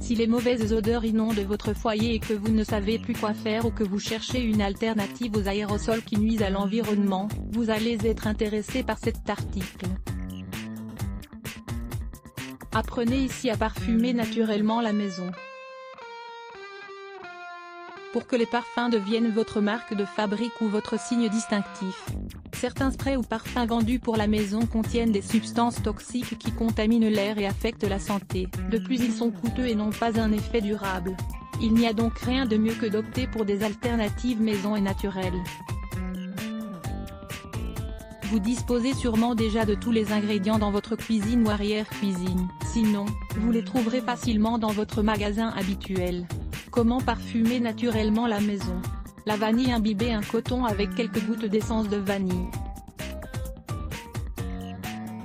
Si les mauvaises odeurs inondent votre foyer et que vous ne savez plus quoi faire ou que vous cherchez une alternative aux aérosols qui nuisent à l'environnement, vous allez être intéressé par cet article. Apprenez ici à parfumer naturellement la maison. Pour que les parfums deviennent votre marque de fabrique ou votre signe distinctif. Certains sprays ou parfums vendus pour la maison contiennent des substances toxiques qui contaminent l'air et affectent la santé. De plus, ils sont coûteux et n'ont pas un effet durable. Il n'y a donc rien de mieux que d'opter pour des alternatives maison et naturelles. Vous disposez sûrement déjà de tous les ingrédients dans votre cuisine ou arrière-cuisine, sinon, vous les trouverez facilement dans votre magasin habituel. Comment parfumer naturellement la maison? La vanille. Imbibez un coton avec quelques gouttes d'essence de vanille.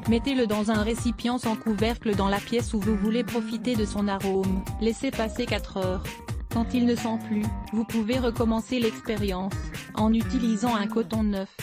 Mettez-le dans un récipient sans couvercle dans la pièce où vous voulez profiter de son arôme. Laissez passer 4 heures. Quand il ne sent plus, vous pouvez recommencer l'expérience, en utilisant un coton neuf.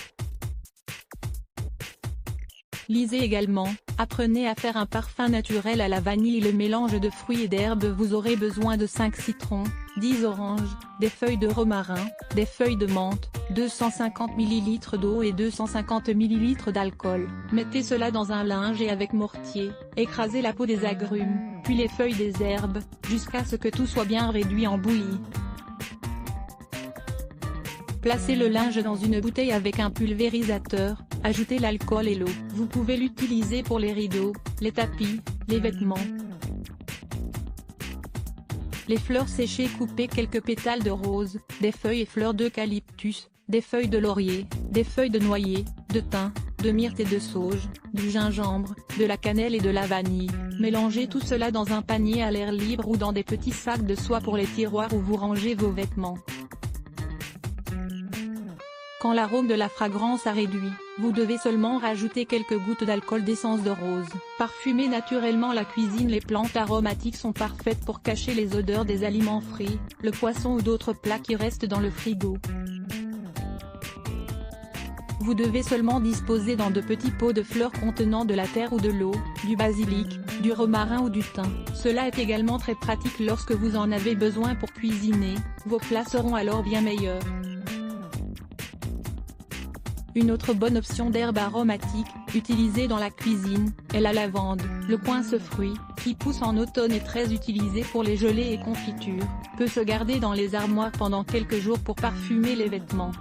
Lisez également, apprenez à faire un parfum naturel à la vanille. Le mélange de fruits et d'herbes. Vous aurez besoin de 5 citrons, 10 oranges, des feuilles de romarin, des feuilles de menthe, 250 ml d'eau et 250 ml d'alcool. Mettez cela dans un linge et avec mortier, écrasez la peau des agrumes, puis les feuilles des herbes, jusqu'à ce que tout soit bien réduit en bouillie. Placez le linge dans une bouteille avec un pulvérisateur, ajoutez l'alcool et l'eau. Vous pouvez l'utiliser pour les rideaux, les tapis, les vêtements. Les fleurs séchées. Coupez quelques pétales de rose, des feuilles et fleurs d'eucalyptus, des feuilles de laurier, des feuilles de noyer, de thym, de myrte et de sauge, du gingembre, de la cannelle et de la vanille. Mélangez tout cela dans un panier à l'air libre ou dans des petits sacs de soie pour les tiroirs où vous rangez vos vêtements. Quand l'arôme de la fragrance a réduit, vous devez seulement rajouter quelques gouttes d'alcool d'essence de rose. Parfumez naturellement la cuisine. Les plantes aromatiques sont parfaites pour cacher les odeurs des aliments frits, le poisson ou d'autres plats qui restent dans le frigo. Vous devez seulement disposer dans de petits pots de fleurs contenant de la terre ou de l'eau, du basilic, du romarin ou du thym. Cela est également très pratique lorsque vous en avez besoin pour cuisiner, vos plats seront alors bien meilleurs. Une autre bonne option d'herbe aromatique, utilisée dans la cuisine, est la lavande. Le coince-fruit, qui pousse en automne et très utilisé pour les gelées et confitures, peut se garder dans les armoires pendant quelques jours pour parfumer les vêtements.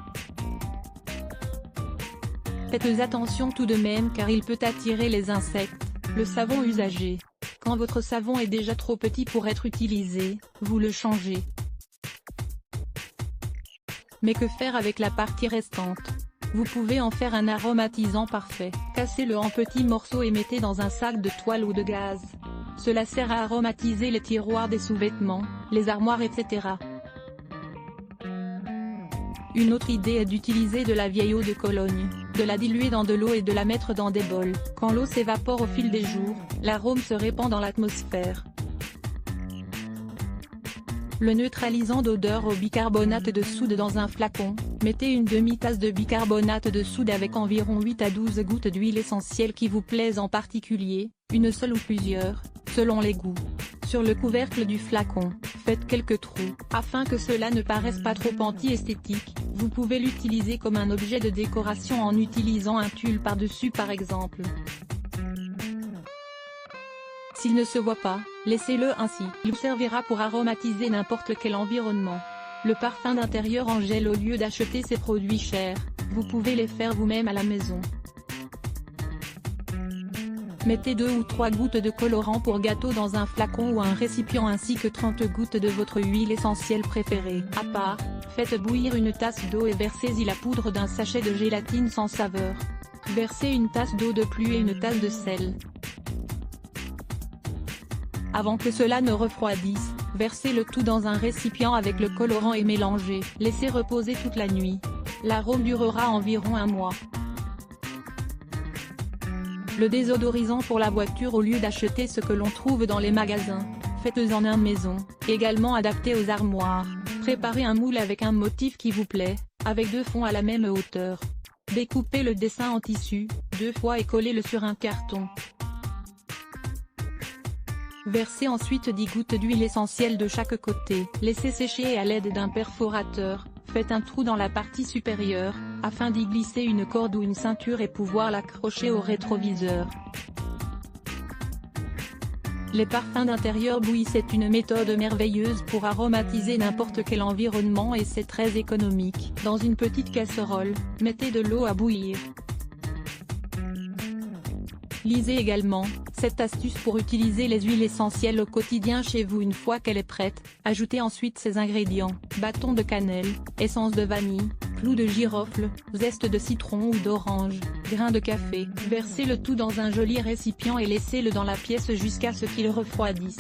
Faites attention tout de même car il peut attirer les insectes. Le savon usagé. Quand votre savon est déjà trop petit pour être utilisé, vous le changez. Mais que faire avec la partie restante? Vous pouvez en faire un aromatisant parfait. Cassez-le en petits morceaux et mettez dans un sac de toile ou de gaze. Cela sert à aromatiser les tiroirs des sous-vêtements, les armoires etc. Une autre idée est d'utiliser de la vieille eau de Cologne, de la diluer dans de l'eau et de la mettre dans des bols. Quand l'eau s'évapore au fil des jours, l'arôme se répand dans l'atmosphère. Le neutralisant d'odeur au bicarbonate de soude dans un flacon. Mettez une demi-tasse de bicarbonate de soude avec environ 8 à 12 gouttes d'huile essentielle qui vous plaisent en particulier, une seule ou plusieurs, selon les goûts. Sur le couvercle du flacon, faites quelques trous. Afin que cela ne paraisse pas trop anti-esthétique, vous pouvez l'utiliser comme un objet de décoration en utilisant un tulle par-dessus par exemple. S'il ne se voit pas, laissez-le ainsi. Il servira pour aromatiser n'importe quel environnement. Le parfum d'intérieur en gel. Au lieu d'acheter ces produits chers, vous pouvez les faire vous-même à la maison. Mettez 2 ou 3 gouttes de colorant pour gâteau dans un flacon ou un récipient ainsi que 30 gouttes de votre huile essentielle préférée. À part, faites bouillir une tasse d'eau et versez-y la poudre d'un sachet de gélatine sans saveur. Versez une tasse d'eau de pluie et une tasse de sel. Avant que cela ne refroidisse, versez le tout dans un récipient avec le colorant et mélangez. Laissez reposer toute la nuit. L'arôme durera environ 1 mois. Le désodorisant pour la voiture. Au lieu d'acheter ce que l'on trouve dans les magasins, faites-en un maison, également adapté aux armoires. Préparez un moule avec un motif qui vous plaît, avec 2 fonds à la même hauteur. Découpez le dessin en tissu, 2 fois et collez-le sur un carton. Versez ensuite 10 gouttes d'huile essentielle de chaque côté. Laissez sécher et à l'aide d'un perforateur, faites un trou dans la partie supérieure, afin d'y glisser une corde ou une ceinture et pouvoir l'accrocher au rétroviseur. Les parfums d'intérieur bouillis, c'est une méthode merveilleuse pour aromatiser n'importe quel environnement et c'est très économique. Dans une petite casserole, mettez de l'eau à bouillir. Lisez également cette astuce pour utiliser les huiles essentielles au quotidien chez vous. Une fois qu'elle est prête, ajoutez ensuite ces ingrédients: bâton de cannelle, essence de vanille, clous de girofle, zeste de citron ou d'orange, grains de café. Versez le tout dans un joli récipient et laissez-le dans la pièce jusqu'à ce qu'il refroidisse.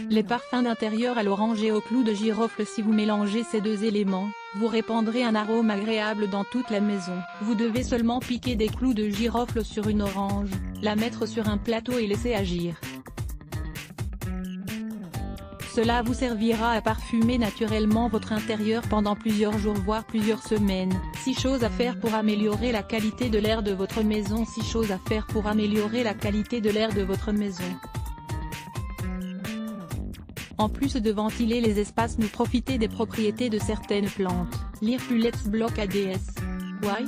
Les parfums d'intérieur à l'orange et au clou de girofle. Si vous mélangez ces deux éléments, vous répandrez un arôme agréable dans toute la maison. Vous devez seulement piquer des clous de girofle sur une orange, la mettre sur un plateau et laisser agir. Cela vous servira à parfumer naturellement votre intérieur pendant plusieurs jours voire plusieurs semaines. 6 choses à faire pour améliorer la qualité de l'air de votre maison. 6 choses à faire pour améliorer la qualité de l'air de votre maison. En plus de ventiler les espaces, nous profitez des propriétés de certaines plantes. Lire plus Let's Block ADS. Why?